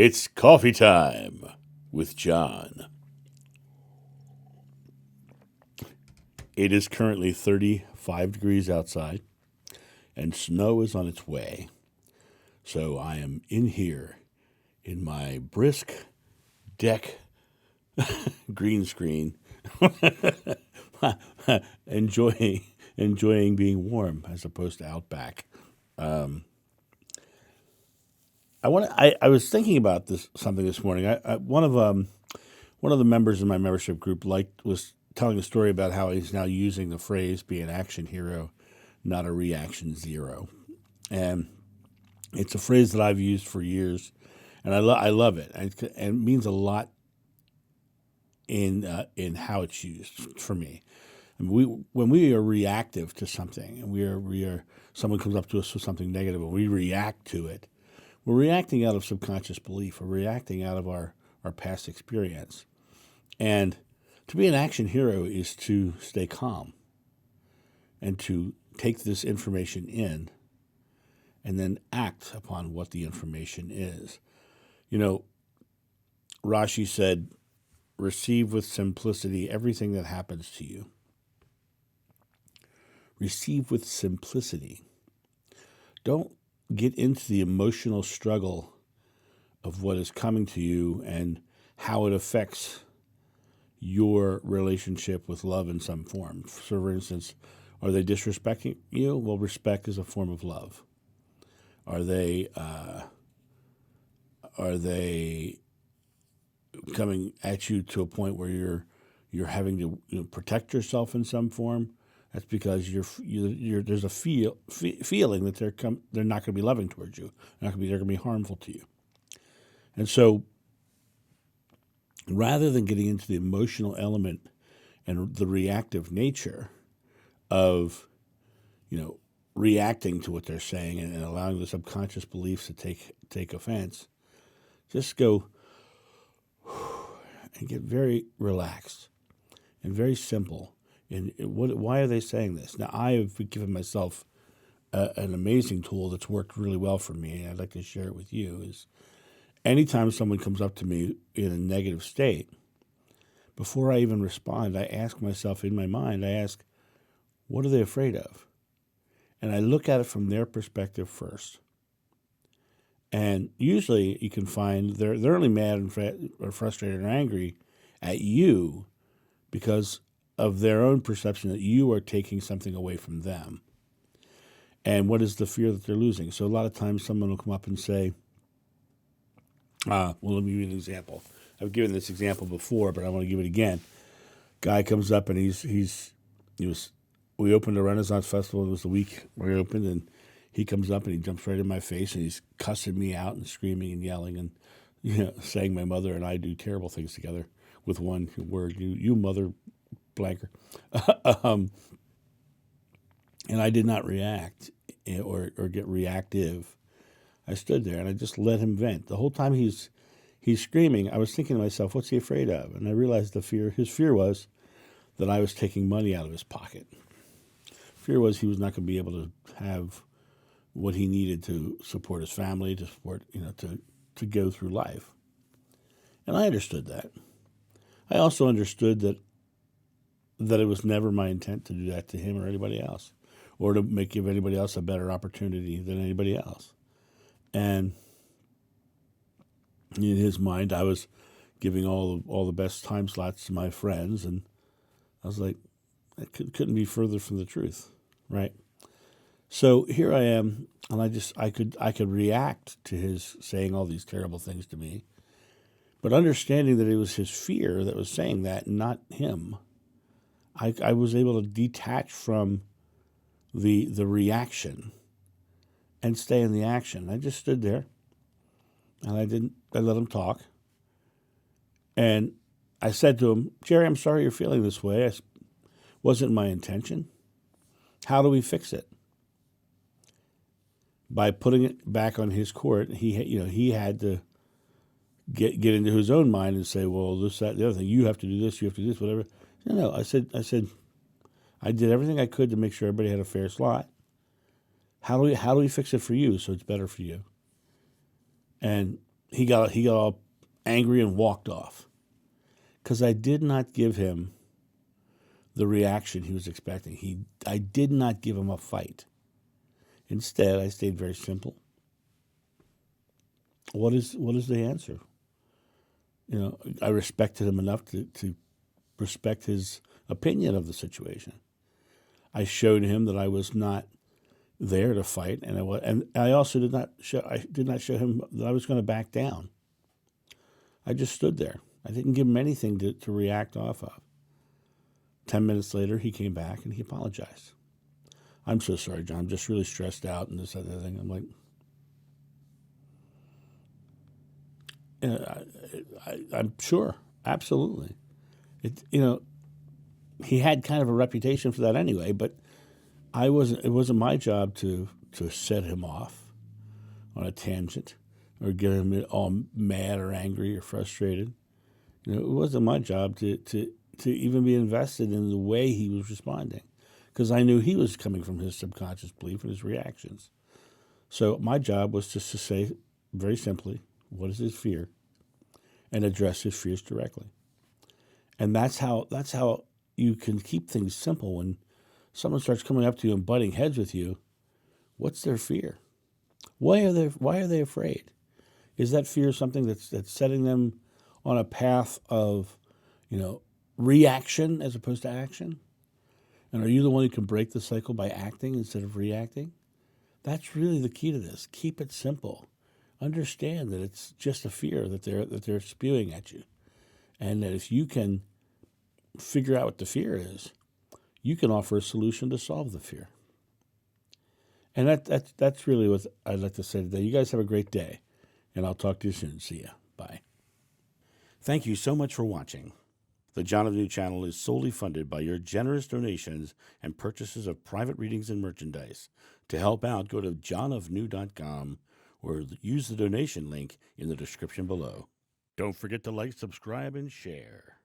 It's coffee time with John. It is currently 35 degrees outside, and snow is on its way. So I am in here in my brisk deck green screen, enjoying being warm as opposed to out back. I was thinking about something this morning. One of the members in my membership group was telling a story about how he's now using the phrase "be an action hero, not a reaction zero," and it's a phrase that I've used for years, and I love it, and it means a lot in how it's used for me. I mean, when we are reactive to something, and we are someone comes up to us with something negative, and we react to it. We're reacting out of subconscious belief. We're reacting out of our past experience. And to be an action hero is to stay calm and to take this information in and then act upon what the information is. You know, Rashi said, receive with simplicity everything that happens to you. Receive with simplicity. Don't get into the emotional struggle of what is coming to you and how it affects your relationship with love in some form. So, for instance, are they disrespecting you? Well, respect is a form of love. Are they coming at you to a point where you're having to protect yourself in some form? That's because there's a feeling that they're not going to be loving towards you. They're going to be harmful to you. And so, rather than getting into the emotional element and the reactive nature of, reacting to what they're saying and allowing the subconscious beliefs to take offense, just go and get very relaxed and very simple. And why are they saying this? Now, I have given myself an amazing tool that's worked really well for me, and I'd like to share it with you, is anytime someone comes up to me in a negative state, before I even respond, I ask myself in my mind, what are they afraid of? And I look at it from their perspective first. And usually you can find they're only mad or frustrated or angry at you because of their own perception that you are taking something away from them. And what is the fear that they're losing? So a lot of times someone will come up and say, let me give you an example. I've given this example before, but I want to give it again. Guy comes up and we opened a Renaissance festival. It was the week we opened, and he comes up and he jumps right in my face and he's cussing me out and screaming and yelling and saying my mother and I do terrible things together with one word, you mother blanker. And I did not react or get reactive. I stood there and I just let him vent. The whole time he's screaming, I was thinking to myself, what's he afraid of? And I realized his fear was that I was taking money out of his pocket. Fear was he was not going to be able to have what he needed to support his family, to support, to go through life. And I understood that. I also understood that it was never my intent to do that to him or anybody else, or to give anybody else a better opportunity than anybody else. And in his mind, I was giving all the best time slots to my friends, and I was like, that couldn't be further from the truth, right? So here I am, and I could react to his saying all these terrible things to me, but understanding that it was his fear that was saying that, not him. I was able to detach from the reaction and stay in the action. I just stood there, and I let him talk. And I said to him, Jerry, I'm sorry you're feeling this way. It wasn't my intention. How do we fix it? By putting it back on his court, he had to get into his own mind and say, well, this, that, the other thing. You have to do this. You have to do this. Whatever. No, I said, I did everything I could to make sure everybody had a fair slot. How do we fix it for you so it's better for you? And he got all angry and walked off because I did not give him the reaction he was expecting. I did not give him a fight. Instead, I stayed very simple. What is the answer? I respected him enough to respect his opinion of the situation. I showed him that I was not there to fight, and I also did not show him that I was going to back down. I just stood there. I didn't give him anything to react off of. 10 minutes later, he came back and he apologized. I'm so sorry, John. I'm just really stressed out and this other thing. I'm like, I'm sure, absolutely. He had kind of a reputation for that anyway, but it wasn't my job to set him off on a tangent or get him all mad or angry or frustrated. It wasn't my job to even be invested in the way he was responding, because I knew he was coming from his subconscious belief and his reactions. So my job was just to say very simply, what is his fear, and address his fears directly. And that's how you can keep things simple. When someone starts coming up to you and butting heads with you, what's their fear? Why are they afraid? Is that fear something that's setting them on a path of, reaction as opposed to action? And are you the one who can break the cycle by acting instead of reacting? That's really the key to this. Keep it simple. Understand that it's just a fear that they're spewing at you, and that if you can figure out what the fear is, you can offer a solution to solve the fear. And that's really what I'd like to say today. You guys have a great day, and I'll talk to you soon. See ya. Bye. Thank you so much for watching. The John of New channel is solely funded by your generous donations and purchases of private readings and merchandise. To help out, go to johnofnew.com or use the donation link in the description below. Don't forget to like, subscribe, and share.